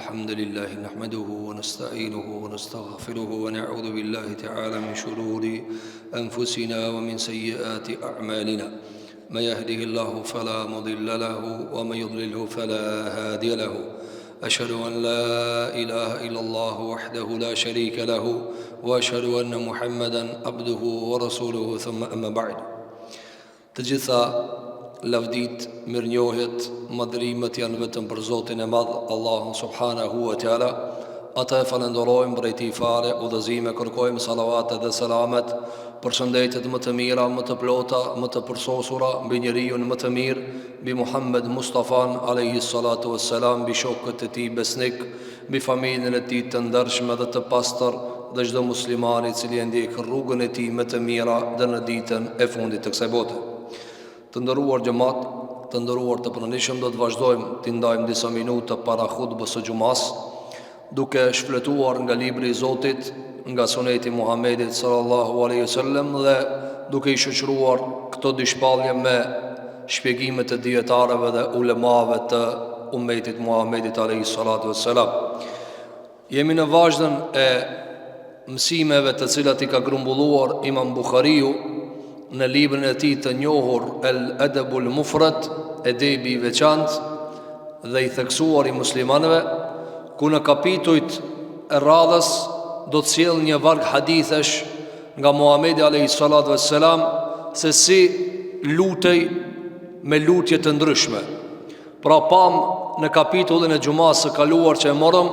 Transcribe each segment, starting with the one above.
الحمد لله نحمده ونستعينه ونستغفره ونعوذ بالله تعالى من شرور أنفسنا ومن سيئات أعمالنا من يهده الله فلا مضل له ومن يضلله فلا هادي له أشهد أن لا إله إلا الله وحده لا شريك له وأشهد أن محمدا عبده ورسوله ثم أما بعد. Të gjitha lavdit, mirënjohjet, madhrimet janë vetëm për Zotin e Madh, Allahun subhanahu wa taala. Ata e falenderojmë për këtë fare, udhëzime, kërkojmë salavatet dhe selamet për shëndetet më të mira, më të plota, më të përsosura mbi njeriu më të mirë, mbi Muhammed Mustafan alayhi salatu wassalam, mbi shokët e tij besnik, mbi familjen e tij të ndershme dhe të pastër, dhe çdo musliman i cili e ndjek rrugën e tij më të mira deri në ditën e fundit të kësaj bote. Të ndëruar xhamat, të ndëruar të pranishëm, do të vazhdojmë të ndajmë disa minuta para hutbës së xumas, duke shfletuar nga libri i Zotit, nga suneti Muhamedit sallallahu alaihi wasallam, dhe duke i shoqëruar këto dy shpallje me shpjegimet e dietarëve dhe ulemave të ummetit Muhamedit alaihi salatu wassalam. Jemi në vazhdën e mësimeve të cilat i ka grumbulluar Imam Buhariu në librin e tij të njohur El-Adabul Mufrad, edebi i veçantë dhe i theksuar i muslimanëve, ku në kapitujt e radhës do të sjell një varg hadithesh nga Muhamedi alayhi salatu wassalam se si lutej me lutje të ndryshme. Pra pam në kapitullin e xumas së kaluar që e morëm,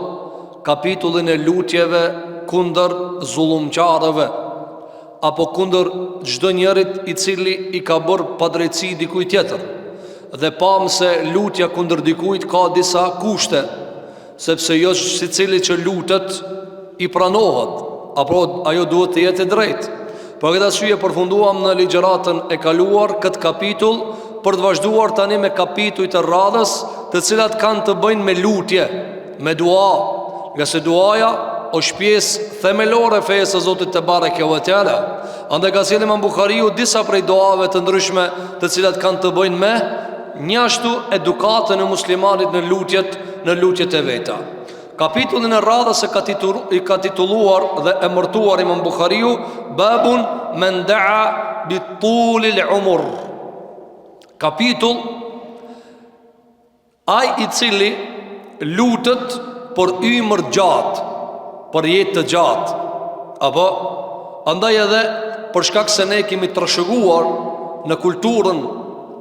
kapitullin e lutjeve kundër zullumqarëve, apo kundër çdo njerit i cili i ka bërë padrejtësi dikujt tjetër. Dhe pam se lutja kundër dikujt ka disa kushte, sepse jo secili që lutet i pranohet, apo ajo duhet të jetë e drejtë. Për këtë arsye përfunduam në ligjëratën e kaluar këtë kapitull për të vazhduar tani me kapitujt e radhës, të cilat kanë të bëjnë me lutje, me dua, nga se duaja është pjesë themelore fesë së Zotit te bareke ve teala. Andaj ka sjellë Imam Buhariu disa prej duave të ndryshme, të cilat kanë të bëjnë me njashtu edukatën e muslimanit në lutjet e veta. Kapitullin e radhës i ka titulluar dhe emërtuar Imam Buhariu Babun men da'a bi tulil umur. Kapitull ai i cili lutet për ymër gjatë, për jetë të gjatë. Apo andaj edhe për shkak se ne kemi trashëguar në kulturën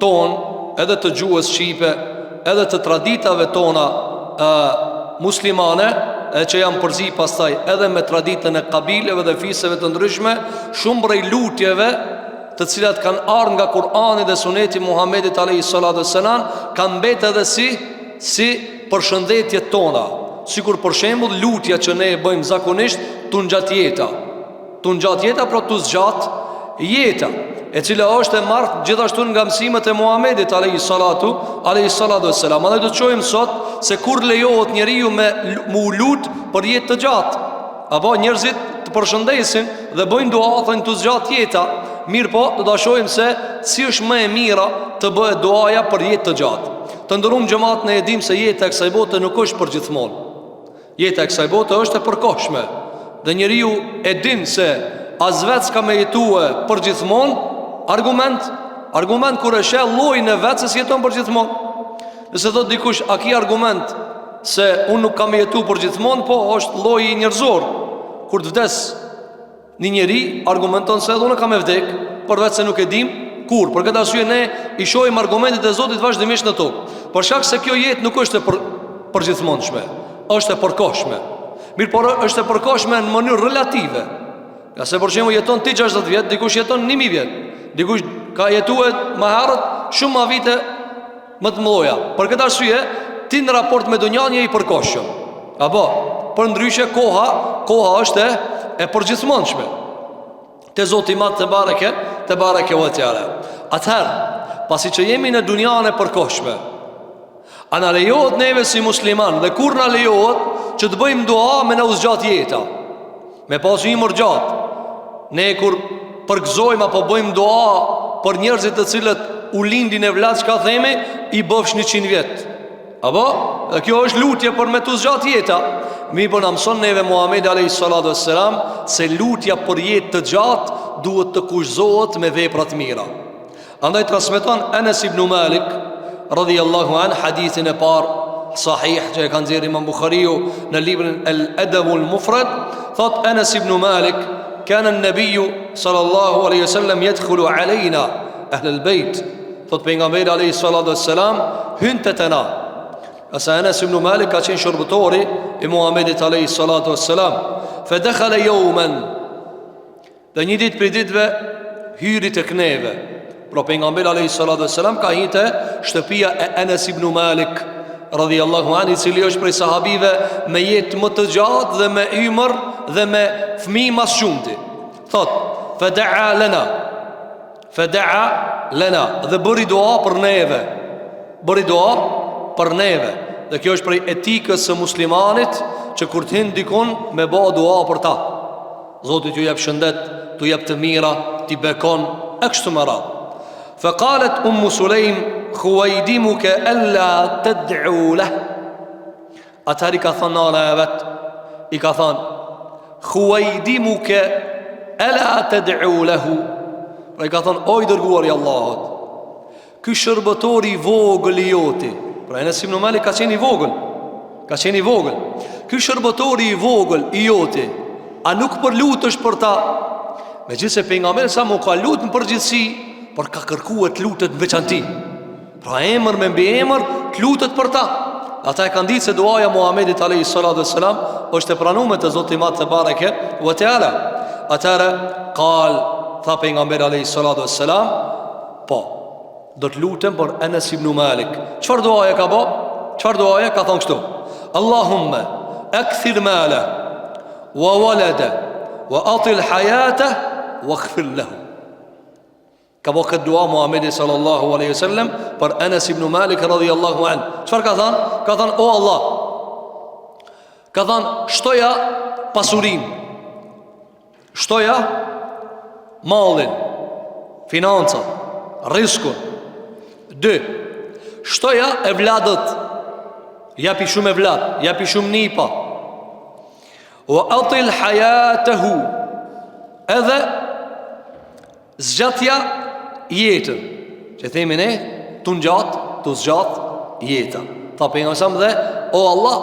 tonë, edhe të gjuhës shqipe, edhe të traditave tona muslimane, që janë përzi pastaj edhe me traditën e kabileve dhe fiseve të ndryshme, shumë prej lutjeve të cilat kanë ardhur nga Kur'ani dhe Suneti Muhamedit alayhi salatu wassalam kanë mbetë edhe si përshëndetjet tona. Sikur për shembull lutja që ne e bëjmë zakonisht tu ngjat jeta. Tu ngjat jeta pra tu zgjat jeta, e cila është e marrë gjithashtu nga mësimet e Muhamedit alayhi salatu wassalam. Ne do të shohim sot se kur lejohet njeriu me u lut për jetë të gjatë. Apo njerëzit të përshëndesin dhe bëjnë dua thënë tu zgjat jeta. Mirë po, do ta shohim se si është më e mira të bëhet duaja për jetë të gjatë. Të nderuam xhamat, ne e dim se jeta e kësaj bote nuk është për gjithmonë. Jeta e kësaj bote është e përkohshme. Dhe njeriu e din se as vetë s'ka me jetue për gjithmonë. Argument kur e sheh llojin e vetë se jeton për gjithmonë. Nëse thot dikush, a ki argument se unë nuk kam jetu për gjithmonë, po është lloji njerëzor. Kur të vdes një njeri, argumenton se edhe unë kam e vdek, por vetë se nuk e dim kur. Për këtë arsye ne i shohim argumentet e Zotit vazhdimisht në tokë. Për shkak se kjo jetë nuk është e përgjithmonshme, është e përkohshme. Mirë, por është e përkohshme në mënyrë relative. Ka se për shembull jeton ti 60 vjet, dikush jeton 1000 vjet. Dikush ka jetuar më herët shumë më vite më të mëdha. Për këtë arsye, ti në raport me dunjan je i përkohshëm. Apo, për ndryshe koha është e përgjithmonshme. Te Zoti i Madh te bareke ve teala. Atëherë, pasi që jemi në dunjan e përkohshme, a na lejohet neve si musliman, dhe kur na lejohet që të bëjmë dua me na uzgjat jeta, me pasu ymër gjatë. Ne kur përgëzojmë apo bëjmë dua për njerëzit të cilët u lindin e vlad, çka themi, i bëfsh 100 vjet. Apo, dhe kjo është lutje për me të zgjat jeta. Mi për në mëson neve Muhamedi a.s. se lutja për jetë të gjatë duhet të kushtohet me vepra të mira. Andaj transmeton Anas ibn Malik radhiyallahu an hadithin e parë sahih që e ka nxjerrë Imam Buhariu në librin Al-Adab al-Mufrad, thot Anas ibn Malik kana an-nabiy sallallahu alaihi wasallam yadkhulu alayna ahl al-bayt. Thot pejgamberi alayhi salatu wassalam hynte te na. Asa Anas ibn Malik ka qenë shërbëtori i Muhamedit alayhi salatu wassalam. Fa dakhala yawman, dhe një ditë prej ditëve hyri tek neve. Pra pejgamberi alayhi salatu wassalam ka hyrë te shtëpia e Anas ibn Malik radhiyallahu anhu, i cili është prej sahabive me jetë më të gjatë dhe me ymër dhe me fëmijë më shumti. Thot fa da'a lana, dhe bëri dua për neve. Bëri dua për neve. Dhe kjo është prej etikës së muslimanit, që kur të hin dikun me bë dua për ta. Zoti t'ju jep shëndet, t'ju jep të mira, t'i bekon e kështu me radhë. Fa qalet Sulejm khuwaydimuka alla tad'u lah. Atari ka thënë nana e vet, i ka thënë khuwaydimuka alla tad'u lahu. Pra i ka thënë, oj dërguar i Allahut, ky shërbëtor i vogël i joti. Pra Anas ibn Malik ka qenë i vogël. Ky shërbëtor i vogël i joti, a nuk përlutesh për ta? Megjithëse pejgamberi sa mu ka lutë në përgjithësi, por ka kërkuar të lutet në veçanti. Pra emër me mbi emër të lutet për ta. Ata e kanë ditë se duaja Muhamedit alayhi salatu wassalam është e pranuar te Zoti i Madh te bareke ve teala. Atëra tha pejgamberi alayhi salatu wassalam, po, do të lutem për Anas ibn Malik. Çfarë duaje ka bë? Çfarë duaje ka thonë kështu? Allahumma akthir mala wa walada wa atil hayata wa ighfir lahu. Ka bë këtë dua Muhamedi sallallahu alaihi wasallam për Anas ibn Malik radhiyallahu anhu. Çfarë ka thënë? Ka thënë, o Allah, ka thënë, shtoja pasurinë, shtoja mallin, financat, riskun. 2. Shtoja e vladët, japi shumë e vlad, japi shumë nipa. Wa atil hayatahu, edhe zgjatja jetën, që themi ne, të zgjat jetën. Tha pejgamberi dhe, o Allah,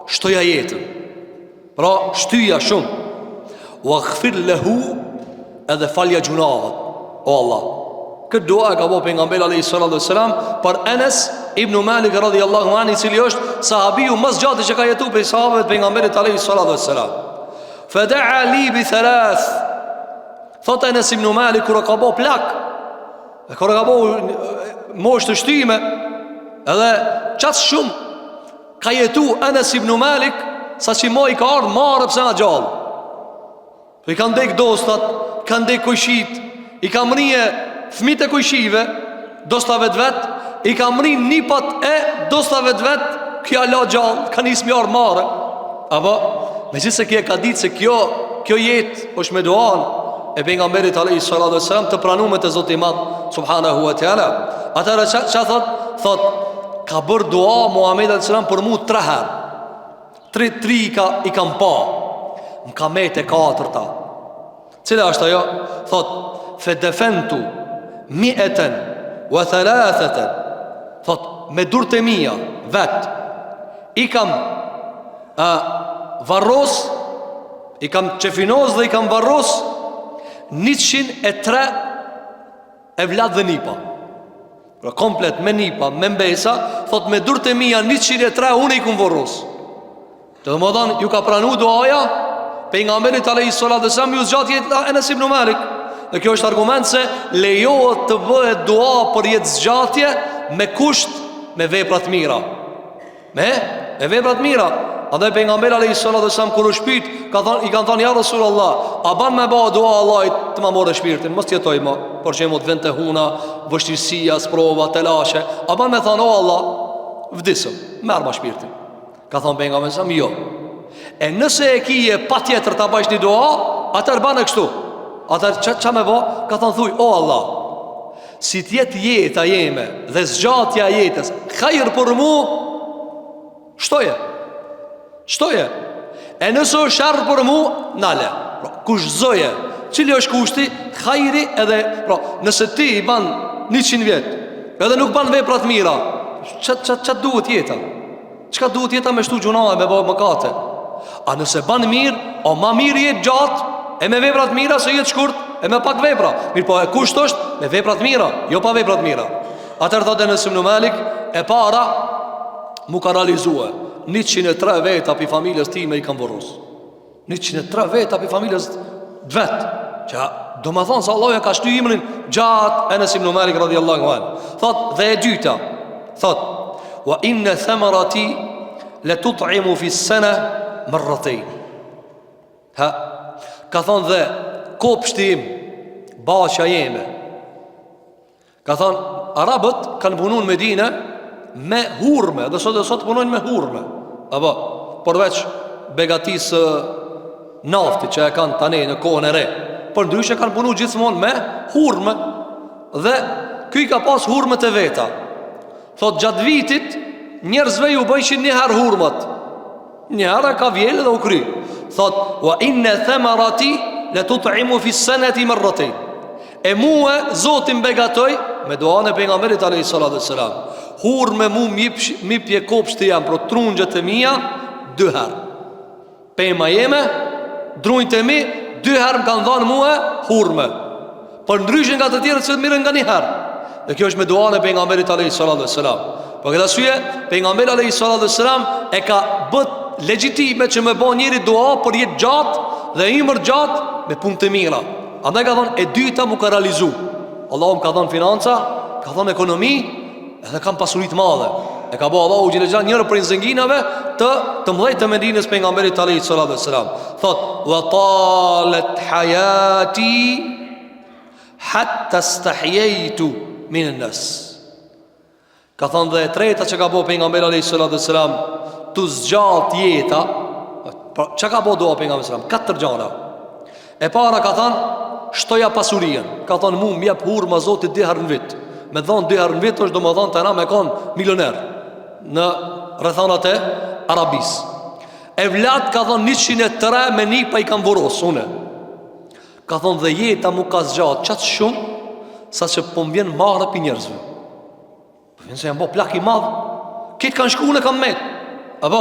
shtoja jetën, pra shtyja shumë. Wa ighfir lahu, edhe falja gjunahet, o Allah. Këtë dua e ka bo pejgamberi alayhi salatu wassalam për Anas ibn Malik radhiyallahu anhu, i cili është sahabiu më zgjati që ka jetuar prej sahabëve të pejgamberit alayhi salatu wassalam. Fa da'a li bi thalath. Thot Anas ibn Malik kur ka bo plak, kur ka bo moshë të shtyme, edhe qatë shumë ka jetu Anas ibn Malik, sa që mo i ka ardhë marë pëse nga gjallë. I ka ndek dostat, ka ndek kujshit, i ka mrije fmit e kujshive, dostave të vetë, i ka mrije nipat e dostave të vetë, kja la gjallë, ka njës mjarë marë. Apo, me gjithë se kje ka ditë se kjo jetë është me duan e pejgamberit alayhi salatu wassalam të pranuar te Zoti i Madh subhanahu wa taala. Atëra ç'a thot ka bër dua Muhamedi alayhi salam për mua 3 herë. 3 i kam pa. M'ka mete 4-ta. Cila është ajo? Thot fedefentu 103. Thot me durët e mia vet i kam varros, i kam qefinoz dhe i kam varros 103 evlad dhe nipa. Pra komplet me nipa, me mbesa. Thot me durët e mia 103 unë i kum varros. Të dhe më dhanë ju ka pranu duaja pejgamberit alayhi salatu wasallam ju zgjat jetë Anas ibn Malik. Dhe kjo është argument se lejohet të bëhet dua për jetë zgjatje me kusht, me vepra të mira. Me vepra të mira. Andaj pejgamberi alayhi salatu wasallam kur u shpyt, i kanë thënë ja Rasulullah, a ban me bëu dua Allahit të më morë shpirtin, mos jetoj më, por që mos vente huna, vështirësia, sprova, telashe, a ban me thënë o Allah, vdesëm, merr më shpirtin. Ka thënë pejgamberi sa jo. E nëse e kije patjetër ta bësh një dua, atëherë bane kështu. Atëherë ç'a më bë? Ka thënë thuj o Allah, si të jetë jeta jeme dhe zgjatja e jetës, hajër për mua, Shtoje. E nëse është sharr për mu, nale. Kush zoje, cili është kushti? Hajri edhe, nëse ti i ban 100 vjet, edhe nuk ban vepra të mira, ç'a duhet jeta? Çka duhet jeta me shtu gjuna e me bë mëkate? A nëse ban mirë, o ma mirë jetë gjatë e me vepra të mira se jetë shkurt e me pak vepra. Mirë po e kusht është me vepra të mira, jo pa vepra të mira. Atëherë thotë Enes ibn Malik, e para mu ka realizue 103 veta për familjes time i kam vorus. 103 veta për familjes vet. Që do më thonë se Allah ja ka shtu imrin gjatë Enes ibn Malik radhiyallahu anhu. Thot dhe e dyta, thot wa inna thamarati la tut'imu fi as-sana marratayn. Ka thonë dhe kopshti im, basha jeme. Ka thonë arabët kanë punu në Medine me hurme, dhe sot punojnë me hurme. Apo, përveç begatisë nafti që e kanë tani në kohën e re, për ndryshe kanë punu gjithmonë me hurme. Dhe këj ka pas hurme të veta. Thot gjatë vitit njerëzve ju bëjshin njëherë hurmat, njëherë ka vjellë dhe u kry. Thot wa inna thamarati la tut'imu fi as-sanati marratayn. E mua Zotin begatoj me duan e pejgamberit alayhis salatu wassalam. Hurme mu mi pje kopshti jam pro trunjët e mia 2 herë. Pema jeme, drunjët e mi 2 herë më kanë dhanë mua hurme. Për ndryshin nga të tjerët se mirën nga 1 herë. Dhe kjo është me duan e pejgamberit alayhis salatu wassalam. Për këtë arsye pejgamberi alayhis salatu wassalam e ka bët legjitime që me bën njëri dua për jetë gjatë dhe imër gjatë me punë të mira. Andaj ka thonë e dyta mu ka realizu. Allahu më ka thonë financa, ka thonë ekonomi, edhe kam pasurit madhe. E ka bo Allahu gjilexhan njërë për nzënginave të mdhejt të Medinës pejgamberit alayhis salatu wassalam. Thot wa talet hayati hatta stahiytu min an-nas. Ka thonë dhe e treta që ka bo pejgamberi alayhis salatu wassalam, të zgjat jeta. Që ka bo doa pejgamberi sallam? 4 gjana. E para ka thonë shtoja pasurien. Ka thonë mu mjep hurma Zotit 2 herë në vit. Me thonë 2 herë në vit është do më thonë të na me konë milioner në rrethanat e Arabis. E vlat ka thonë 103 me nipa i kam voros une. Ka thonë dhe jeta mu ka zgjat qatë shumë sa që po më vjen marrë për njerëzve. Po vjen se jam bo plak i madhë. Kitë kanë shku, unë e kam met. Apo,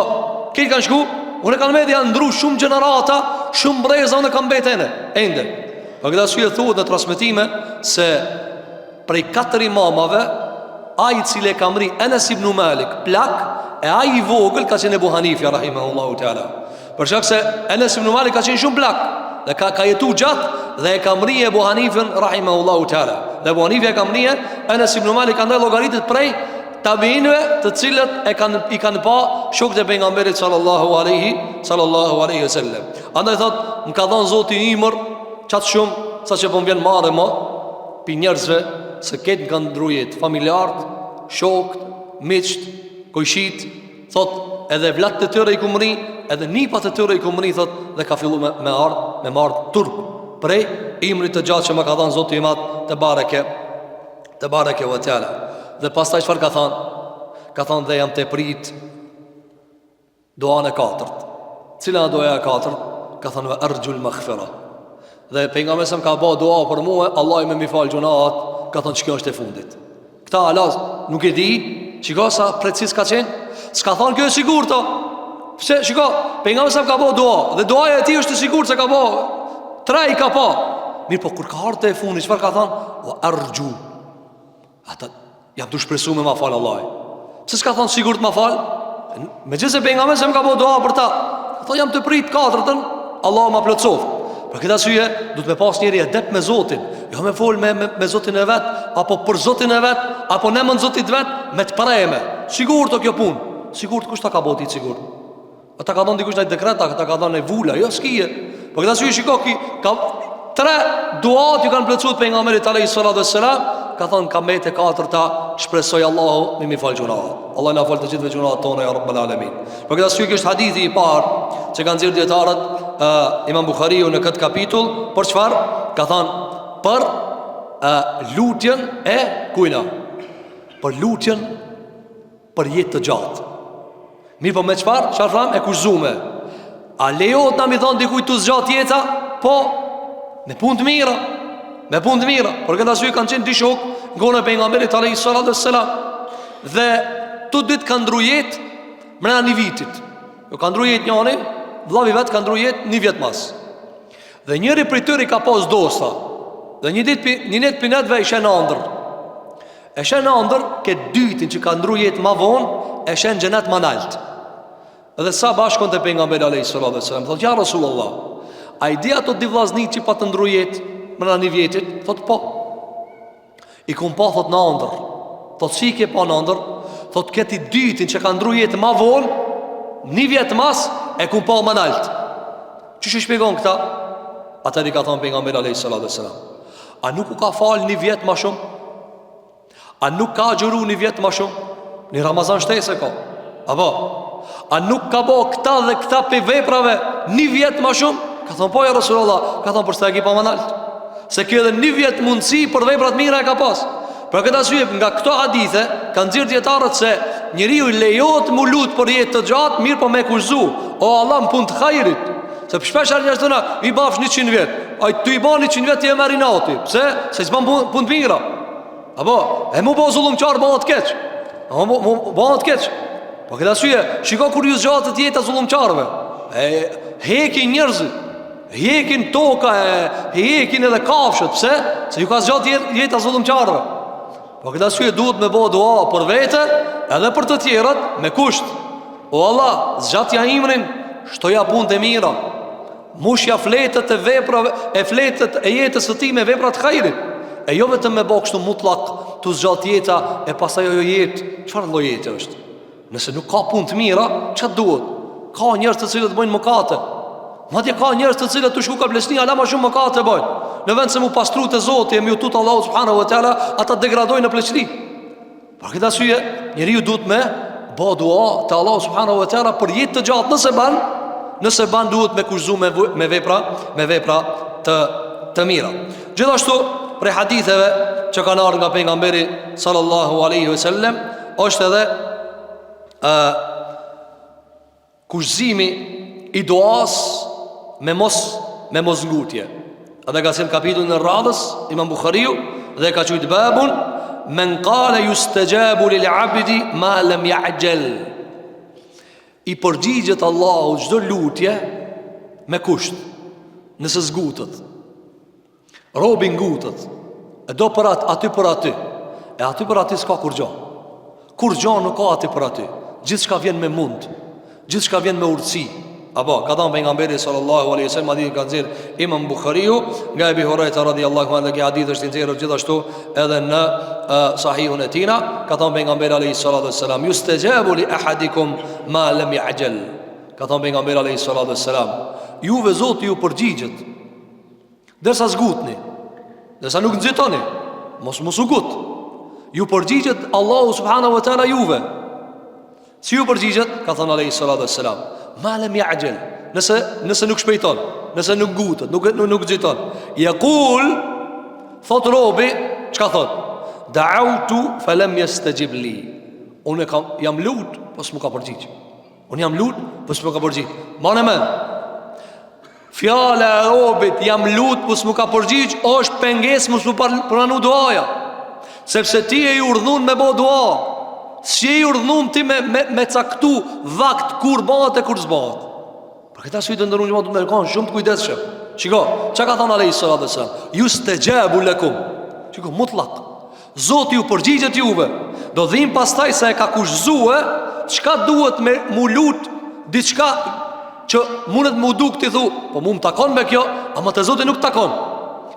kitë kanë shku, unë e kam met, janë ndru shumë gjenerata, shumë breza, unë e kam bet ende. Për këtë arsye thuhet në transmetime se prej 4 imamave ai i cili e ka mri Enes ibn Malik plak, e ai i vogël ka qenë Ebu Hanifja rahimahullahu teala. Për shkak se Enes ibn Malik ka qenë shumë plak dhe ka jetu gjatë dhe e ka mri Ebu Hanifën rahimahullahu teala. Dhe Ebu Hanifja e ka mri Enes ibn Malik andaj llogaritet prej tabiinëve të cilët i kanë pa shokët e pejgamberit sallallahu alaihi wasallam. Andaj thot më ka dhënë Zoti imër qatë shumë sa që po më vjen marrë mo pi njerëzve se ketë më kanë ndrujet familjartë, shokët, miqt, kojshit. Thot edhe vlatë të tëre i kumëri, edhe nipat të tëre i kumëri, thot, dhe ka fillu me ardhë turp prej imrit të gjatë që më ka dhënë Zoti i Madh te bareke ve teala. Dhe pastaj çfarë ka thonë? Ka thonë dhe jam të prit doan e 4. Cila doja e 4? Ka thonë ve arjul maghfira. Dhe pejgamberi sa më ka bë dua për mua, Allah i më mi fal gjunaat. Ka thonë që kjo është e fundit. Këta Allah nuk e di, çka sa precis ka qenë. S'ka thonë kjo është sigurt. Pse shiko, pejgamberi sa më ka bë dua dhe duaja e tij është e sigurt se ka bë. 3 i ka pa. Mirë, po kur ka ardhur e fundit, çfarë ka thonë? Wa arju. Ata jam të shpresu me ma falë Allah. Pse s'ka thonë sigurt ma falë? Me gjithse pejgamberi se më ka po doa për ta. Thonë jam të prit 4-ën, Allah ma plotësof. Për këtë arsye, du të me pas njeri adept me Zotin. Jo me fol me Zotin e vet, apo për Zotin e vet, apo ne më në Zotit vet, me të preme. Sigurt o kjo punë. Sigurt kush ta ka boti sigurt? Ata ka dhënë dikush në dekreta, ata ka dhënë vula, jo skije. Për këtë arsye shiko ka 3 duat ju kanë plotësuar pejgamberit alayhis salatu wassalam. Ka thonë ka mbete 4-ta, shpresoj Allahu mi fal gjunaat. Allah na fal të gjithëve gjunaat tona ya rabbal alamin. Për këtë arsye është hadithi i parë që kanë nxjerrë dietarët Imam Buhariu në këtë kapitull, për çfarë? Ka thonë për lutjen e kujna. Për lutjen për jetë të gjatë. Mirë po me çfarë? Çfarë tham? E kushzume. A lejohet na mi thon dikujt të zgjat jeta? Po, me punë të mira. Me punë të mira. Por këtë arsye kanë qenë dy shok, gona pejgamberit alayhis salatu wassalam. Dhe tu ditë kanë ndru jetë mrena një vitit. Jo kanë ndru jetë njëri, vllavi vet kanë ndru jetë një vjet mas. Dhe njëri prej tyre ka pas dosta. Dhe një net pinetve i shenë andër. E shenë andër, këtë dytin që ka ndru jetë ma vonë, e shenë gjenet ma nalt. Edhe sa bashkon të pejgamberi alayhis salatu wassalam, thot ja Rasulullah, a i di ato di vllaznit që pa të ndru jetë mrena një vjetit? Thot po. I kum pa thot në andër. Thot si ke pa në andër? Thot këti dytin që ka ndru jetë ma vonë, një vjet mas, e kum pa ma nalt. Çish e shpjegon këta? Atëri ka thonë pejgamberi alayhis salatu wassalam, a nuk u ka falë një vjet ma shumë? A nuk ka agjëru një vjet ma shumë? Një Ramazan shtese ka. Apo? A nuk ka bo këta dhe këta pe veprave një vjet ma shumë? Ka thonë po ja Rasulullah. Ka thonë përsta e ki pa ma nalt. Se kjo edhe një vjet mundësi për veprat mira e ka pas. Pra këta syep nga këto hadithe kanë nxjerrë dietarët se njeriu lejohet mu lut për jetë të gjatë, mirë po me kushzu. O Allah më punë të hajrit. Se shpesh argjës tona i bafsh 100 vjet. Ai ty i bën 100 vjet ti e merr nati. Pse? Se s'bën punë të mira. Apo, e mu bo zullumqar bëhet të keq. Bëhet të keq. Po këtë arsye, shiko kur ju zgjatet të jeta zullumqarëve. Hekin njerëzit, hekin toka, hekin edhe kafshët. Pse? Se ju ka zgjatë jeta zullumqarëve. Po këtë arsye duhet me bëu dua për vete edhe për të tjerët me kusht. O Allah, zgjatja imrin, shtoja punë të mira. Mushja fletët e veprave, e fletët e jetës së tij me vepra të hajrit. E jo vetëm me bëu kështu mutlak të zgjat jeta e pastaj ajo jetë, çfarë lloj jete është? Nëse nuk ka punë të mira, çfarë duhet? Ka njerëz të cilët bëjnë mëkate. Madje ka njerëz të cilët të shku ka blesni ala më shumë mëkate bëjnë. Në vend se mu pastru te Zoti e mi utut Allahu subhanahu wa taala, ata degradojnë në pleqëri. Për këtë arsye, njeriu duhet me bë dua te Allahu subhanahu wa taala për jetë të gjatë. Nëse ban duhet me kushzu me vepra të mira. Gjithashtu prej haditheve që kanë ardhur nga pejgamberi sallallahu alaihi wasallam është edhe kushzimi i duas me mos ngutje. Edhe ka thënë kapitullin e radhës Imam Buhariu dhe ka thujt babun men qala yustajabu lil abdi ma lam ya'jal. I përgjigjet Allahu çdo lutje me kusht. Nëse zgutet, robi ngutet, e do për aty për aty, e aty për aty s'ka kur gjo nuk ka aty për aty. Gjithë shka vjen me mund, gjithë shka vjen me urtësi. Apo, ka thonë pejgamberi sallallahu alaihi wasallam, hadith ka nxjerrë Imam Buhariu nga Ebi Hurajra radhiyallahu anhu, që hadith është i nxjerrur gjithashtu edhe në sahihun e tina. Ka thonë pejgamberi alaihi salatu wassalam, yustajabu li ahadikum ma lam ya'jal. Ka thonë pejgamberi alaihi salatu wassalam, juve Zoti ju përgjigjet derisa zgutni, derisa nuk nxitoni, mos u gut. Ju përgjigjet Allahu subhanahu wa taala juve. Si ju përgjigjet? Ka thonë alaihi salatu wassalam, ma lam ya'jal. Nëse nuk shpejton, nëse nuk gutet, nuk nxiton. Yaqul, thot robi, çka thot? Da'autu falam yastajib li. Unë jam lut, po s'm ka përgjigj. Unë jam lut, po s'm ka përgjigj. Manë men. Fjala e robit jam lut, po s'm ka përgjigj, është pengesë mos u pranu duaja. Sepse ti e urdhun me bë dua. Si e urdhnum ti me caktu vakt kur bëhet e kur s'bëhet. Për këtë arsye të ndërruan që më kanë shumë të kujdesshëm. Shiko, çka ka thënë Alaihi sallallahu alaihi wasallam? Yustajabu lakum. Shiko, mutlaq. Zoti ju përgjigjet juve. Do dhim pastaj se e ka kushzuar çka duhet me mu lut diçka që mundet mu duk ti thu, po mu më takon me kjo, ama te Zoti nuk takon.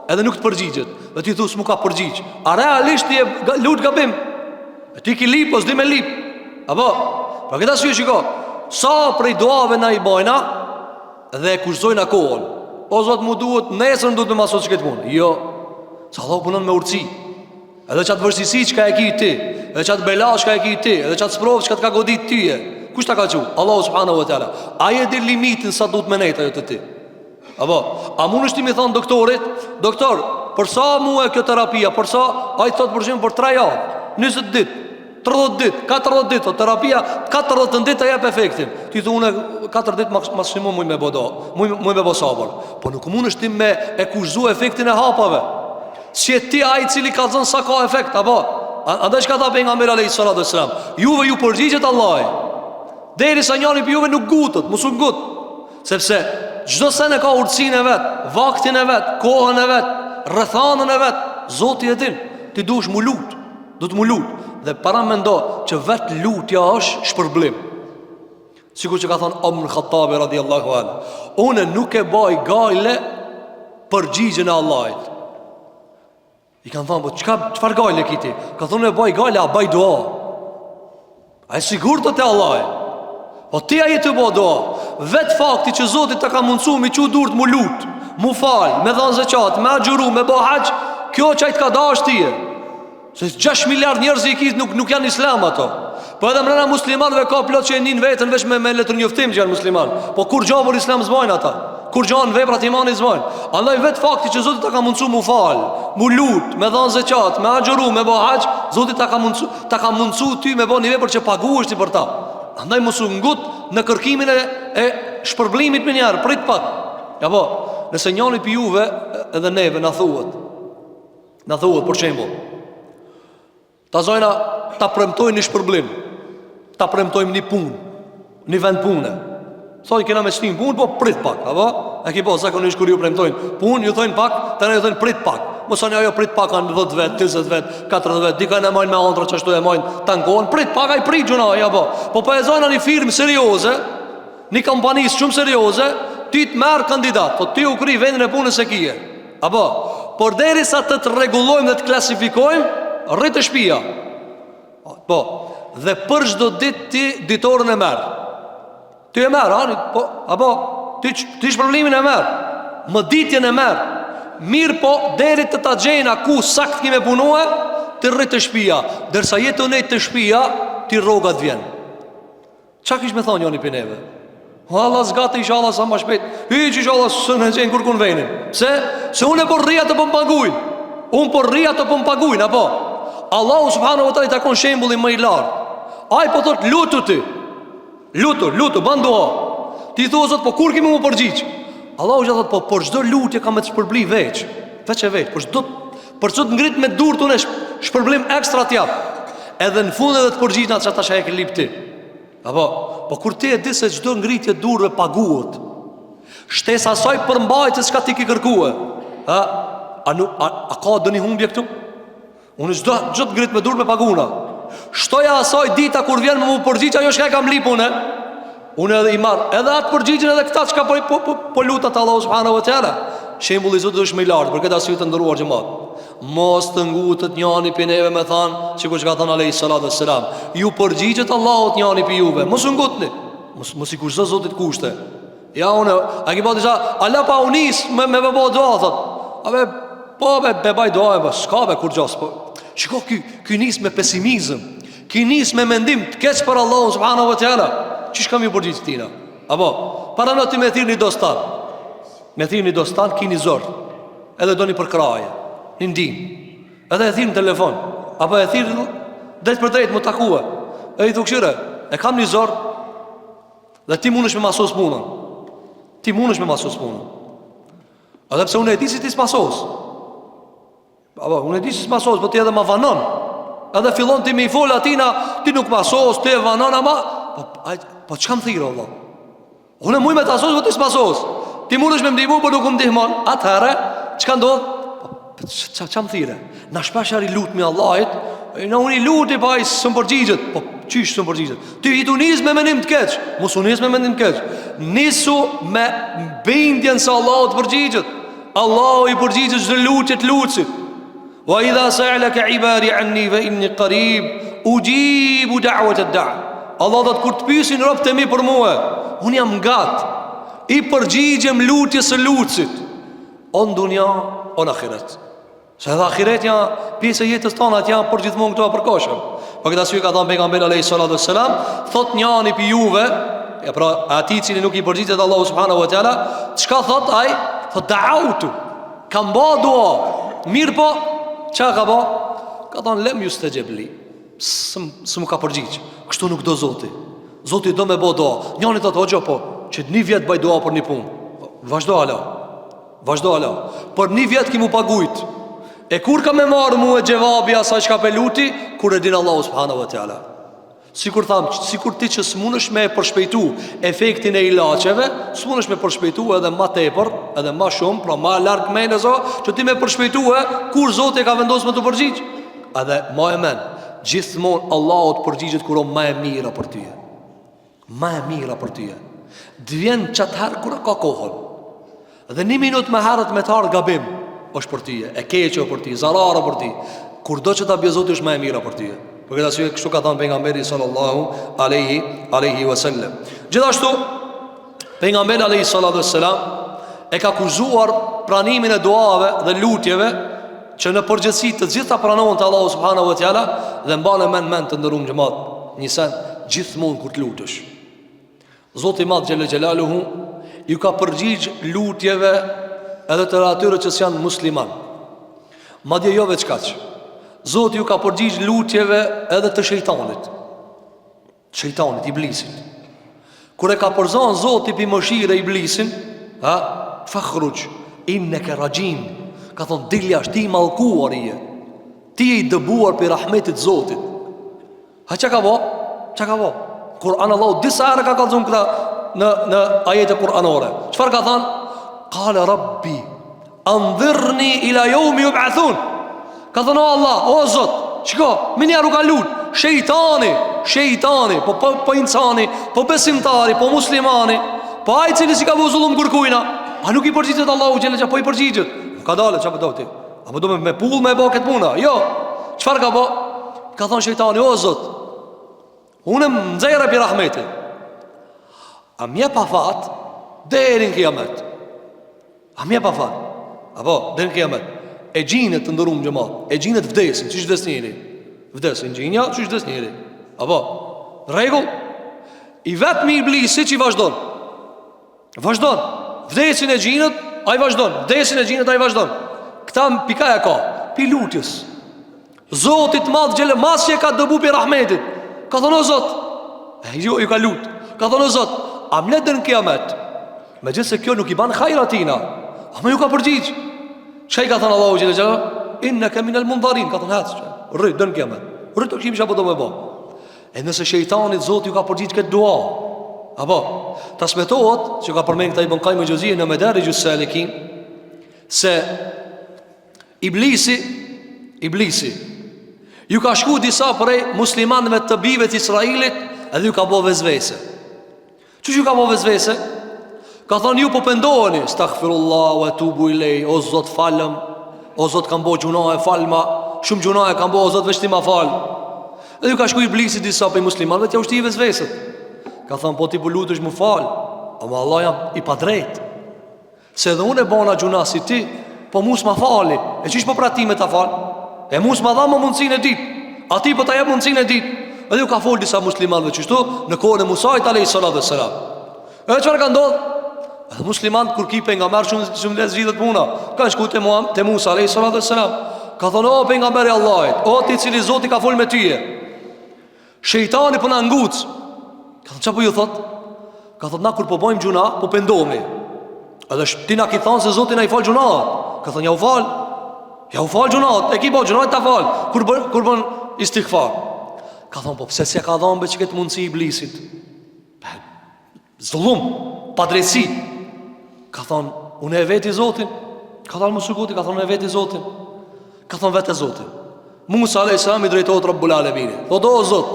Edhe nuk të përgjigjet. Dhe ti thu s'mu ka përgjigj. A realisht ti e lut gabim? E ti ki lip, o s'di me lip. Apo, pra këta sy shiko, sa prej duave na i bojna dhe kushtojna kohën. O Zot mu duhet, nesër duhet me masot që këtë punë. Jo, sa Allah punon me urci. Edhe qatë vërstisi që ka e ki ti, edhe qatë bela që ka e ki ti, edhe qatë sprovë që ka të ka godit tyje. Kush ta ka që? Allahu subhanahu wa ta'ala. Aje di limitin sa duhet me nejta jo të ti. Apo, a mund është ti mi thonë doktorit, doktor, për sa mu e kjo terapia, për sa, a i thotë përshimë për 3 javë, 20 dit, 30 ditë, 40 ditë, terapia 40 ditë të jep efektin. Ti thonë 4 ditë maksimum mund me bodo, mund me bo sabër. Po nuk mundesh ti me e kushzu efektin e hapave. Si e ti ai i cili ka thënë sa ka efekt, apo? Andaj çka tha pejgamberi alayhis salatu wassalam, juve ju përgjigjet Allahi. Derisa njëri për juve nuk gutet, mos u gut. Sepse çdo sen e ka urtësinë e vet, vaktin e vet, kohën e vet, rrethanën e vet. Zoti e din. Ti duhesh mu lut, do të mu lut. Dhe para mendo që vet lutja është shpërblim. Sikur që ka thënë Omar Khattabi radhiyallahu anhu, unë nuk e baj gajle përgjigjen e Allahit. I kanë thënë, po çfarë gajle kiti? Ka thënë e baj gajle, a baj dua. A e sigurt të Allahi? Po ti aje të bo doa. Vetë fakti që Zotit të ka mundësu mi që durët mu lut, mu fal, me dhanë zeqat, me agjuru, me bo haq, kjo që ajtë ka dash tije. Se 6 miliard njerëz i kis nuk janë islam ato. Po edhe mrena muslimanëve ka plot që e nin vetën veç me letër njoftim që janë musliman. Po kur gjabur islam zbajnë ata, kur gjanë veprat imani zbajnë. Andaj vetë fakti që Zotit të ka mundësu mu fal, mu lut, me dhanë zeqat, me agjuru, me bo haq, Zotit të ka mundësu ty me bo një vepër që paguështi për ta. Andaj mos u ngut në kërkimin e shpërblimit me njerë, prit pak. Ja po, nëse njani për juve edhe neve në thuhet për shembull, ta zojna ta premtojnë një shpërblim, ta premtojnë një punë, një vend pune. Thoj kena me shtim punë, po prit pak, apo? E ki po, zakonisht kur ju premtojnë punë, ju thojnë pak, të ne ju thojnë prit pak. Mosani ajo prit pak kanë 10 vet, 20 vet, 40 vet, dika ne majnë me antra që ashtu e majnë tankon, prit pak ai prit gjuna, ja po. Po e zojna një firmë serioze, një kampanisë shumë serioze, ti të merr kandidat, po ti u kri vendin e punës e kije. Apo, por derisa të rregullojmë dhe të klasifikojmë, rrit të shtëpia. Po, dhe për çdo ditë ti ditorën e merr. Ti e merr, po, apo ti shpërblimin e merr, mëditjen e merr. Mirë po, deri të ta gjejna ku sakt kime punue, të rrit të shtëpia. Dërsa jetë unet të shtëpia, ti rrogat vjen. Qa kish me thonë njoni për neve? Allah zgate isha Allah sa ma shpet, hiq isha Allah së në gjenë kur kun venin. Se unë e por rria të pëm pagujnë, unë por rria të pëm pagujnë, apo? Allahu subhanahu wa taala i takon shembullin më i lartë. Ai po thot lutu ti. Lutu, bandoa. Ti thua Zot, po kur kemi mu përgjigj? Allahu ja thot, po për çdo lutje ka me të shpërbli veç. Për çdo të ngrit me durr tonë shpërblim ekstra t'jap. Edhe në fund edhe të përgjigjna çka tash e ke lip ti. Apo, po kur ti e di se çdo ngritje durrë paguhet, shtesa saj përmbajtjes çka ti ke kërkuar. A ka dëni humbje këtu? Unë çdo të ngrit me durrë me paguna. Shtoja asaj dita kur vjen me mu përgjigj ajo çka e kam lipun, unë edhe i marr edhe atë përgjigjen edhe këta çka po lutat Allahu subhanahu wa taala. Shembulli i Zotit është më i lartë për këtë arsye të ndëruar xhamat. Mos të ngutet njëri për neve me thanë, sikur që ka thënë alayhi salatu wassalam, ju përgjigjet Allahut njëri për juve. Mos u ngutni. Mos i kushto Zotit kushte. Ja unë, a ki po disa, ala pa unis me bëbo doa, thot. Be baj doa, s'ka be kur gjas, po. Shiko, ky nis me pesimizëm, ky nis me mendim të keq për Allahun subhanahu wa taala. Qish kam ju përgjigj tina? Apo, para në ti me thirë një dostan. Me thirë një dostan, ki një zor. Edhe do një përkraje, një ndim. Edhe e thirë në telefon. Apo e thirë drejt për drejt, më takue. E i thukshire, e kam një zor. Dhe ti mundesh me masos punën. Ti mundesh me masos punën. Edhe pse unë e di si ti s'masos. Apo, unë e di si s'masos, po ti edhe ma vanon. Edhe fillon ti me i fol atina, ti nuk masos, ti e vanon, ama po çka më thirë Allah? Unë muj me të asos, po ti s'masos. Ti mundesh me mdihmu, po nuk më ndihmon. Atëherë, çka ndodh? Qa më thire? Na shpeshar i lut me Allahit, na unë i luti pa i së më përgjigjet. Po qysh së më përgjigjet? Ti i tu nis me menim të keq. Mos u nis me menim të keq. Nisu me bindjen se Allahu të përgjigjet. Allahu i përgjigjet çdo lutje të lutsit. Wa idha sa'alaka ibadi anni fa inni qarib ujibu da'wat ad-da'. Allah do të kur të pyesin robët e mi për mua, unë jam gat. I përgjigjem lutjes së lutsit. O në dunja, o në akhiret. Se edhe akhiret janë pjesë e jetës tonë, atë janë përgjithmonë këto përkohshëm. Po këtë arsye ka thënë pejgamberi alayhi salatu wassalam, thot njëri pi juve, ja pra atij cili nuk i përgjigjet Allahu subhanahu wa taala, çka thot ai? Thot da'autu. Kam bë dua. Mirë po, çka ka bë? Ka thënë lem yustajib li. Së më ka përgjigj. Kështu nuk do Zoti. Zoti do me bo doa. Njani thotë hoxha, po që një vjet bëj doa për një punë. Vazhdo ala. Për një vjet ki mu pagujt. E kur ka me marrë mu e gjevabi asaj që ka peluti? Kur e din Allahu subhanahu wa ta'ala. Sikur ti që s'munësh me përshpejtu efektin e ilaçeve, s'munësh me përshpejtu edhe ma tepër, edhe ma shumë, pra ma larg menezo, që ti me përshpejtu kur Zoti e ka vendosur me të përgjigj. Edhe ma e men, gjithmonë Allahu të përgjigjet kur o ma e mira për tyje. Ma e mira për tyje. Dvjen qatë herë kur ka kohën. Dhe 1 minutë me herët me të ardhë gabim është për tyje, e keqë për tyje, zarara për tyje. Kur do që ta bje Zoti është ma e mira për tyje. Për këtë arsye kështu ka thënë pejgamberi sallallahu alaihi wasallam. Gjithashtu pejgamberi alaihi salatu wassalam e ka akuzuar pranimin e duave dhe lutjeve që në përgjithësi të gjitha pranohen te Allahu subhanahu wa taala dhe mbanë mend të ndërum xhamat. Një sen gjithmonë kur të lutesh, Zoti i Madh xhel xelaluhu ju ka përgjigj lutjeve edhe të atyre që janë musliman. Madje jo veç kaq. Zoti ju ka përgjigj lutjeve edhe të shejtanit. Shejtanit, iblisit. Kur e ka përzon Zoti pi mëshire iblisin, fakhruj innaka rajim. Ka thon dilja është ti i mallkuar je. Ti je i dëbuar për rahmetit Zotit. Çka ka bë? Kur'an Allahu disa herë ka kallzon këta në ajete kur'anore. Çfarë ka thënë? Qala rabbi anzirni ila yawmi yub'athun. Ka thënë o Allah, o Zot, shiko, minja rruga lut, shejtani, po insani, po besimtari, po muslimani, po ai cili si ka bu zullum kërkujna, a nuk i përgjigjet Allahu xhela, po i përgjigjet. Ka dalë çfarë do ti? Apo do me pull me bë këtë puna? Jo. Çfarë ka bë? Ka thënë shejtani, o Zot, unë më nxjerrë pi rahmetit. A mje pa fat deri në kiamet. A mje pa fat. Apo deri në kiamet. E gjinët të ndërum xhamat, e gjinët vdesin, çish vdes njëri. Vdesin gjinja, çish vdes njëri. Apo, rregull. I vetmi iblisi që i vazhdon. Vdesin e gjinët, ai vazhdon. Vdesin e gjinët, ai vazhdon. Këta pikaja ka, pi lutjes. Zotit madh xhel mas që ka dëbu pi rahmetit. Ka thonë o Zot, ju ka lut. Ka thonë o Zot, a më lëdën kiamet. Megjithëse kjo nuk i ban hajratina, ama ju ka përgjigj. Çai ka thënë Allahu xhela xhela, innaka minal mundharin, ka thënë haç, rrit dën kiamet. Rrit të kish apo do më bë. E nëse shejtani Zoti ju ka përgjigj këtë dua, apo transmetohet që ka përmend këta Ibn Qayyim al-Juzeyyi në Madarijus Salikin se iblisi ju ka shku disa prej muslimanëve të bijve të Israilit edhe ju ka bë vezvese. Çu ju ka bë vezvese? Ka thonë ju po pendoheni, astaghfirullah wa atubu ilej, o Zot falem, o Zot kam bo gjunahe falma, shumë gjunahe kam bo, o Zot veç ti ma fal. Edhe ju ka shku iblisi disa për muslimanëve t'ja ushti i vezveset. Ka thonë po ti po lutesh më fal, ama Allah jam i padrejt. Se edhe unë e bona gjuna si ti, po mus ma fali, e qish po pra ti me ta fal? E mus ma dha më mundësin e dit, a ti po ta jep mundësin e dit. Edhe ju ka fol disa muslimanëve qështu, në kohën e Musait alayhi salatu wassalam. Edhe çfarë ka ndodhur? Edhe muslimanët kur kipe nga mërë shumë le zhvidhet puna, kanë shku te Musa alayhi salatu wassalam. Ka thonë o pejgamberi Allahit, o ti cili Zoti ka fol me tyje, shejtani po na nguc. Ka thonë çfarë po ju thot? Ka thonë na kur po bëjmë gjuna, po pendohemi. Edhe ti na ki thonë se Zoti na i fal gjunat. Ka thonë ja u fal gjunat, e ki po gjunat ta fal. Kur bën istighfar. Ka thonë po pse s'e ka dhënë që këtë mundësi iblisit? Zullum, padrejsi. Ka thonë, unë e veti Zotin. Ka thonë Musukuti, ka thonë e veti Zotin. Ka thonë vete Zotin. Musa a.s. i drejtojt Rabbul Alemini. Thot o Zot,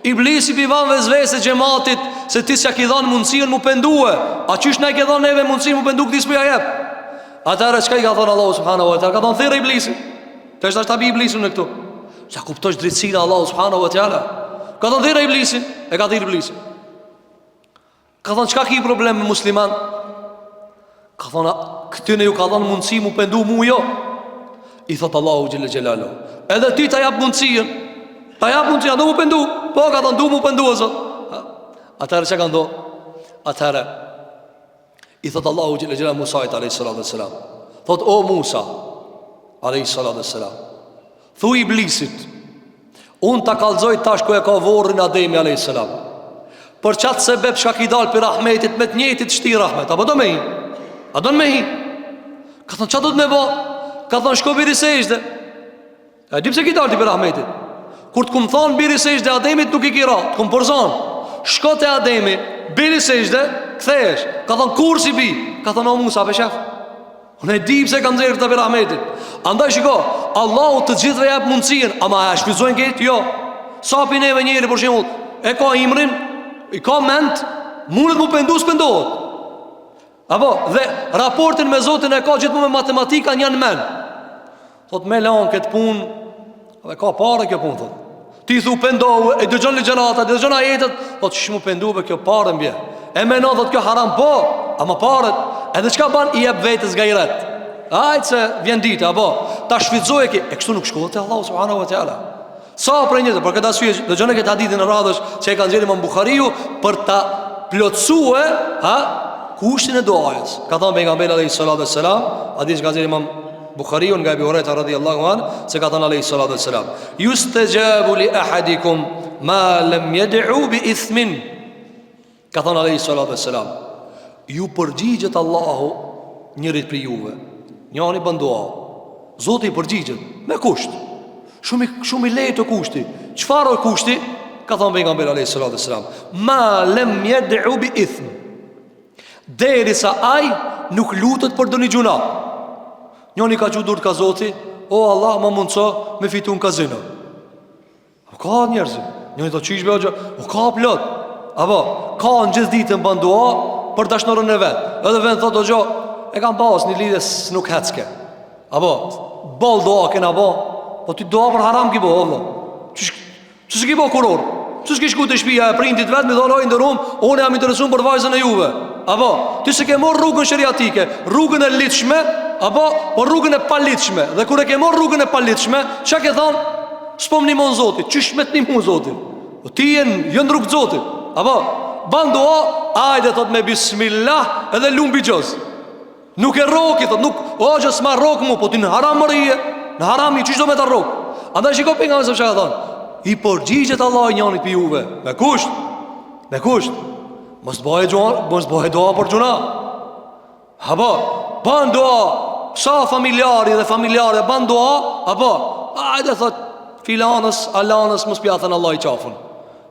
iblisi pivan vezvese gjematit se ti s'ja ki dhanë mundësien mu pendue. A qysh na i ke dhanë neve mundësien mu pendu këtis për ja jep? Atëherë çka i ka thonë Allahu subhanahu wa taala? Ka thonë thirrë iblisin. Të është ta bi iblisin në këtu. Sa kuptosh drejtsinë Allahu subhanahu wa taala? Ka thonë thirrë iblisin, e ka thirrë iblisin. Ka thonë çka ki problem me musliman? Ka thonë këtyne ju ka thonë mundësi mu pendu mu jo. I thot Allahu xhelle xhelalu, edhe ti ta jap mundësinë. Ta jap mundësinë, do mu pendu. Po ka thonë do mu pendu o Zot. Atëherë çka ndo? Atëherë i thot Allahu xhelle xhelalu Musait alayhis salam. Thot o Musa alayhis salam, thuaj iblisit, unë ta kallzoj tash ku e ka vorrin Ademi a.s. Për qatë sebeb shka ki dal për rahmetit, me të njëjtit shti rahmet. Apo do me hi? A do në me hi? Ka thonë, qa do të me bo? Ka thonë, shko biri sejshde. E di pse ki dal të për rahmetit. Kur të kumë thonë biri sejshde, Ademit nuk i kira, të kumë përzon. Shko të Ademi, biri sejshde, këthesh. Ka thonë, kur si bi? Ka thonë, o Musa, për shef. Unë e di pse kam zirë të për rahmetit. Andaj shiko, Allahu të gjithve jep mundësien. Ama e shpizojnë këtë? Jo. Sa për neve njeri, për shemull, e ka imrin, i ka ment, mundet mu pendu s'pendohet. Apo, dhe raportin me Zotin e ka gjithë mu me matematika njën men. Thot me lanë këtë pun, dhe ka pare kjo pun, thot. Ti thu pendohu, e dëgjon ligjerata, dëgjon ajetet, thot që shmu pendu be kjo pare mbje. E meno, thot kjo haram po, ama paret, edhe qka ban i jep vetës gajret. Ajtë se vjen dite, apo, ta shvizoj e ki, e kështu nuk shkohet e Allah subhanahu wa ta'ala. Sa për njëtë, për këtë asyje, dhe gjënë këtë haditin në radhësh që e kanë zhjeli më Bukhariu për ta plotësue kushtin e duajës. Ka thonë pejgamberi alayhi salatu wassalam, hadith që ka zhjeli më Bukhariu nga Ebi Hurajra radhiyallahu anhu, se ka thonë alayhi salatu wassalam, yustajabu li ahadikum ma lam yad'u bi ithmin. Ka thonë alayhi salatu wassalam, ju përgjigjet Allahu njërit për juve, njëri bën dua, Zoti i përgjigjet me kusht. Shumë i lejtë të kushti. Çfarë o kushti? Ka thonë pejgamberi alayhi salatu wassalam, ma lam yad'u bi ithm. Derisa ai nuk lutet për doni gjuna. Njoni ka qudurt ka Zoti, o Allah më mundso me fitu në kazino. Ka njerëz. Njoni do çish bëjë, o ka plot. Apo ka në gjithë ditën bën dua për dashnorën e vet. Edhe vend thotë o e kam pas një lidhje nuk hecke. Apo boll dua kena bo. Po ti doa për haram ki bo, Allah. Që s'ki bo kuror? Që s'ki shku të shpia e printit vetë, mi dhonë ojnë dërum, unë jam interesun për vajzën e juve. Apo, ti se ke mor rrugën shëriatike, rrugën e litshme, apo, po rrugën e palitshme. Dhe kur e ke mor rrugën e palitshme, që ke thonë, s'pom një mon Zotit, që shmet një mon Zotit. Po ti jënë rrugë Zotit. Apo, ban doa, ajde thot me bismillah edhe lumbi gjës. Nuk e roki, thot, nuk, o gjës ma rok mu, po ti në haram mërije. Në harami, qështë do me të rrok? Andaj shiko për nga me se që ka thonë, i përgjigjet Allah i njanit për juve. Me kusht? Me kusht? Mos bëhe doa për gjuna. Apo, ban doa, sa familjari dhe familjare ban doa, apo, ajde thot, filanës, alanës, mos pja thënë Allah i qafën.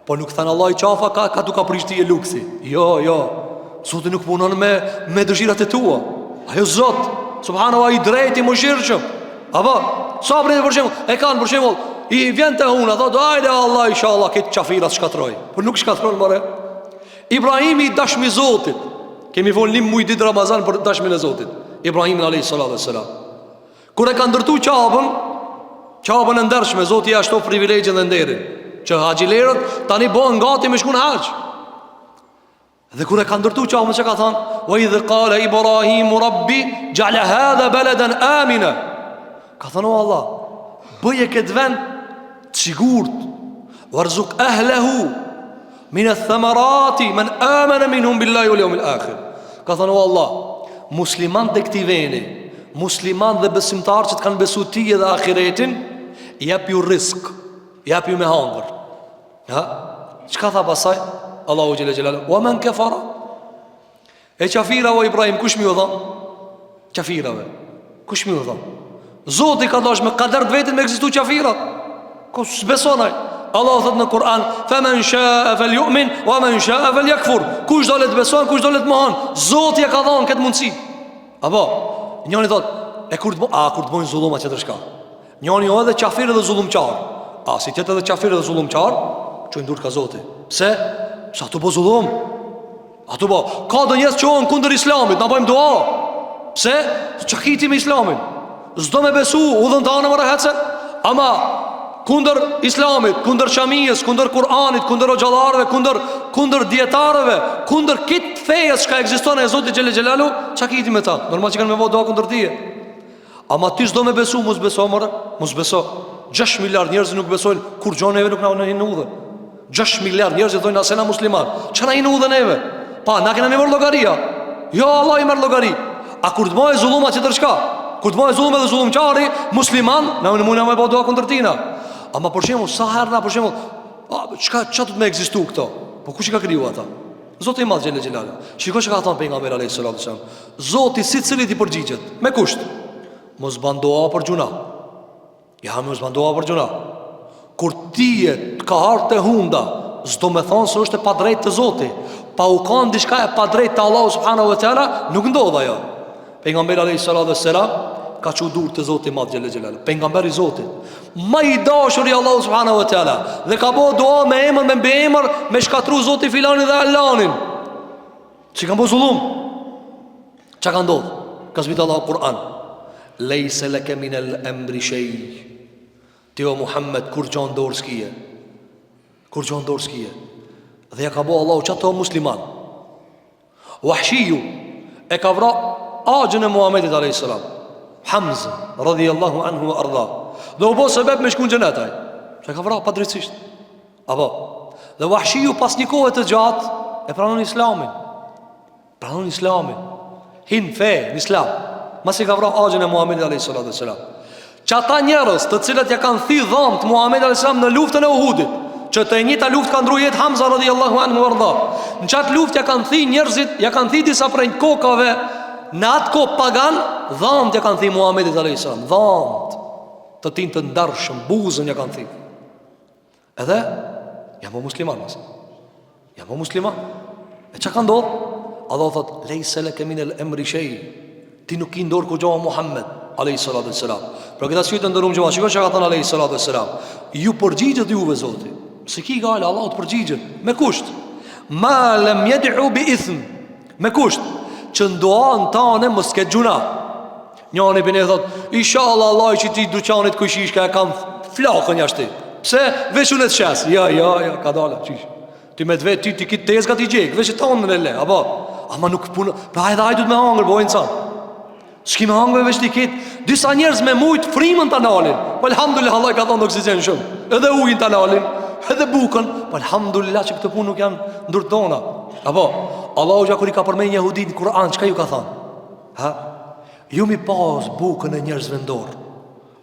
Po nuk thënë Allah i qafa, ka tu ka prishti e luksi. Jo, Zotë nuk punon me dëshirat e tua. Ajo Zotë, subhanallah i drejti më shirëshëm. Apo, sa për një përshimull, e kanë përshimull, i vjen të huna, thotë, ajde Allah, inshallah, këtë qafirat shkatroj. Por nuk shkatroj, mëre. Ibrahimi i dashmi Zotit, kemi folë një mujt ditë Ramazan për dashmin e Zotit, Ibrahimin a.s. Kur e ka ndërtu qabën e ndershme, Zotit ja shtof privilegjën dhe nderin, që haqilerët tani bohen gati me shku në haq. Dhe kur e ka ndërtu qabën, që ka thonë, wa idh qala Ibrahimu Rabbi, gjale hadha baladan amina. Ka thënë o Allah, bëje këtë vend të sigurt, warzuk ahlehu min e thëmarati men amene minhum billahi u lehumil akhir. Ka thënë o Allah, musliman dhe këti veni, musliman dhe besimtar që të kanë besu ti dhe akhiretin, jep ju risk, jep ju me hangër. Qka tha pasaj? Allahu gjele gjelale, wa men kefara? E qafira o Ibrahim, kush mi u dha? Qafirave, kush mi u dha? Zoti ka dash me kader të vetin me egzistu qafirat. Ko s'besonaj. Allah thët në Kur'an, femen sha'a fel ju'min, wa men sha'a fel jakfur. Kush do le të beson, kush do le të mohon. Zoti e ka dhanë këtë mundësi. Apo, njëni thot, kur të bojnë zuluma që të shka. Njëni o edhe qafir edhe zulumqar. Si tjetë edhe qafir edhe zulumqar, që ndur ka Zoti. Pse? Sa të bo zulum. Ato bo, ka do njerëz që onë kundër islamit, na bojmë dua. Pse? Që kiti me islamin. Zdo me besu, u dhënë të anë më rëhetse. Ama kundër islamit, kundër shamijës, kundër Kur'anit, kundër o gjallarve, kundër djetareve, kundër kitë fejes shka egzistone e Zotit Gjelle Gjelalu, qa kiti me ta? Normal që kanë me vo doa kundër tije. Ama ti zdo me besu, mus beso mëre, mus beso. 6 miliard njerëz nuk besojnë, kur gjo neve nuk na hinë udhe. 6 miliard njerëz i thojnë asena musliman. Që na hinë udhe neve? Pa, na kena me mërë logaria. Jo, Allah i mërë logari. A kur të mojë zuluma që tërshka? Kur të mojë zulum edhe zulumqari, musliman, në mujna me po doa kundër tina. Ama për shembull, sa herë na për shembull, çka do të më ekzistu këto? Po kush i ka kriju ata? Zoti i Madh xhelel xhelal. Shikoj çka ka thënë pejgamberi alayhis salam. Zoti sicilit i përgjigjet. Me kusht? Mos bandoa për gjuna. Ja, mos bandoa për gjuna. Kur ti ka hartë e hunda, s'do me thonë se është e padrejtë të Zoti. Pa u kanë diçka e padrejtë të Allahu subhanahu wa taala, nuk ndodh ajo. Pejgamberi alayhis salam ka çu dur te Zoti i Madh xhelel xhelal. Pejgamberi i Zotit, më i dashur i Allahu subhanahu wa taala, dhe ka bëu dua me emër me emër, me shkatru Zoti filanin dhe alanin. Çi ka bëu zullum? Çka ka ndodh? Ka zbrit Allahu Kur'an. Lejse leke min al-amri shay. Ti o Muhammed kur gjon dorë skije. Kur gjon dorë skije. Dhe ja ka bëu Allahu çato musliman. Wahshiu e ka vra axhën e Muhamedit alayhis salam, Hamza radhiyallahu anhu wa arda. Dhe u bë sebeb me shkun xhenet ai. Sa ka vra padrejtisht. Apo. Dhe Wahshiu pas një kohe të gjatë e pranon Islamin. Pranon Islamin. Hin fe në Islam. Masi ka vra axhën e Muhamedit alayhis salam. Çata njerëz të cilët ja kanë thirrë dhamt Muhamedit alayhis salam në luftën e Uhudit, që të njëjta luftë ka ndruar jetë Hamza radhiyallahu anhu warda. Në çat luftë ja kanë thirrë njerëzit, ja kanë thirrë disa prej kokave në atë kohë pagan, dhamt ja kanë thirrë Muhamedit alayhis salam, dhamt të tin të ndarshëm, buzën ja kanë thirrë. Edhe ja mo musliman mos. Ja mo musliman. E çka ka ndodhur? Allah thot leysa laka min al-amri shay. Ti nuk i ndor kujua Muhammed alayhis salam. Pra këtë arsye të ndërum gjëma, shikoj çka ka thënë alayhis salam. Ju përgjigjet juve Zoti. Se ki gale, Allah të përgjigjet. Me kusht? Ma lam yad'u bi ithm. Me kusht? Që ndoan tane mos ke gjuna. Njani bine thot, inshallah Allah që ti duqanit kujshishka e kam flakën jashti. Pse? Veç unë të shes. Ja, ka dala, qish. Ti me të vetë, ti kitë tezga ti gjek, veç e tonë në le, apo? Ama nuk punë, pra edhe ajdu të me hangër, bojnë sa. Shki me hangëve veç ti kitë, disa njerëz me mujtë frimën të analin. Po alhamdulillah, Allah ka thonë oksigen shumë. Edhe ujin të analin, edhe bukën. Po alhamdulillah që këtë punë nuk janë ndurë tona. Apo? Allahu gja kur i ka përmej një jehudit në Kur'an, qka ju ka thonë? Ha? Ju mi pas bukën e njerëzve ndorë.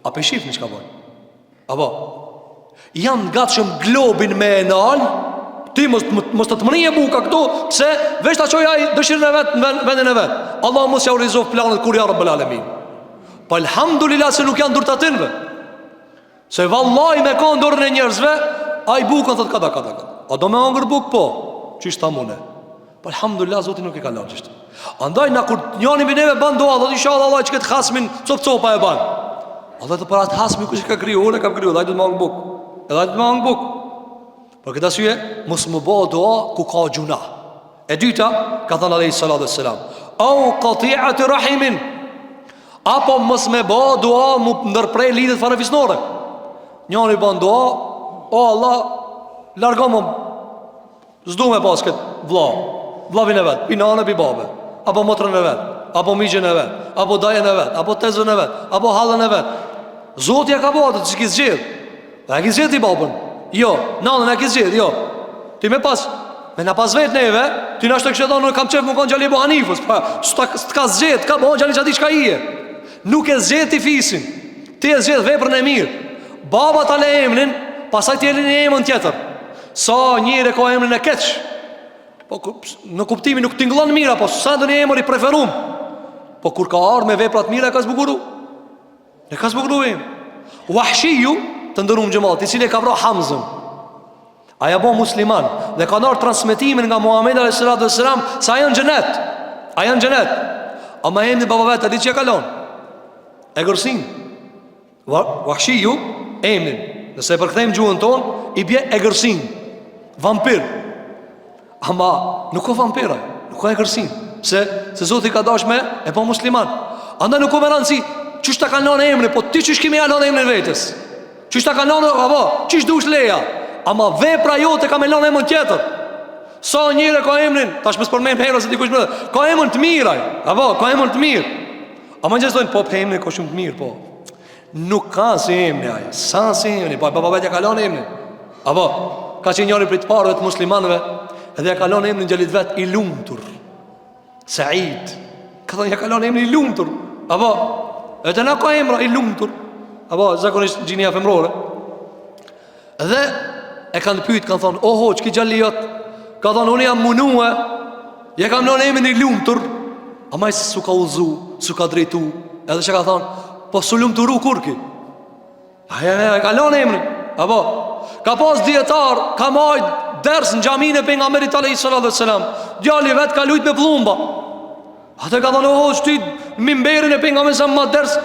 A pe shifë në qka bojnë? Apo? Janë gatshëm globin me e nalë. Ti mos të të mënije buka këtu. Pse veç ta qoj aj dëshirën e vetë në vendin e vetë. Allah mos ja u rizov planet kur ja Rabbul Alamin. Pa alhamdulillah se nuk janë dur të atinve. Se vallaj me ka ndorën e njerëzve, aj bukën thët kada. A do me angër bukë po? Qishtë ta mune? Pa alhamdulillah Zotin nuk i ka lanë qishtë. Andaj na kur njani mi neve ban doa, dhe inshallah Allah që këtë hasmin cop-copa e ban. Allah të për atë hasmi kush i ka kriju, unë e kam kriju, dhe ajtë të më angë bukë. Edhe ajtë të më angë bukë. Për këtë asyje, mos më bëhë doa ku ka gjuna. E dyta, ka thënë alayhi salatu wassalam, au qati'ati rahimin. Apo mos më bëhë doa mu ndërprej lidhjet farefisnore. Njani ban doa, o Allah, largo më, zdu me pas këtë vlavin e vetë, pi nane, pi babe, apo motrën e vetë, apo migjën e vetë, apo dajen e vetë, apo tezën e vetë, apo halën e vetë. Zotja ka bëhatë, që ki zgjedh. Dhe e ki zgjedh ti babën. Jo, nanën e ki zgjedh, jo. Ti me pas, me na pas vetë neve, ti nashtë të kështë e thonë, në kam qef më konë gjali e bo Hanifës, pa, së ka zgjedh, ka bo gjali që ati qka i e. Nuk e zgjedh ti fisin, ti e zgjedh veprën e mirë. Baba ta le emnin, pasaj ti e një emën tjetër. Sa njëre ka emrin e keq, po në kuptimi nuk tingullon mira, po sa do një emër i preferum. Po kur ka arë me veprat mira, e ka zbukuru. E ka zbukuru e Wahshiju, të ndërum gjëmat, i cili e ka vra Hamzën, aja bo musliman, dhe ka nërë transmitimin nga Muhammed a.s. sa janë gjenet. A janë gjenet. A ma emni baba vetë, a di që e kalon? E gërsin. Wahshiju, emnin, nëse e përkthejmë gjuhën ton, i bje e gërsin, vampir. Ama nuk o vampira, nuk o e gërsin. Se Zoti ka dash me e po musliman. Andaj nuk o me rëndësi, qështë ta ka nënë emri, po ti qështë kemi alon emrin vetës? Qështë ta ka nënë, apo, qështë dush leja? Ama vepra jote ka me nënë emën tjetër. Sa njëre ka emrin, tash më s'përmejmë herë se dikush më dhe, ka emën të miraj, apo, ka emën të mirë. Ama në gjithë dojnë, po, për emri ka shumë të mirë, po. Nuk ka si emri aje, sa si emri, po, baba vetja ka lënë emrin. Apo, ka që njëri për të parëve të muslimanëve, edhe ja ka lënë emrin gjelit vet i lumtur. Said. Ka thënë ja ka lënë emrin i lumtur. Apo, edhe na ka emra i lumtur. Apo, zakonisht gjinia femrore. Dhe e kanë pyet, kanë thonë: "O hoç, ki xhalli jot?" Ka thonë: "Unë jam munue, ja kam lënë emrin i lumtur." Amaj su ka uzu, su ka drejtu. Edhe që ka thonë: "Po su lumturu kur ki?" Aja, ka lënë emrin. Apo ka pas dietar, ka marrë ders në xhaminë e pejgamberit alayhis salam. Djali vet ka lujt me pllumba. Ata ka thonë: "O hoç, ti mimberin e pejgamberit sa më ders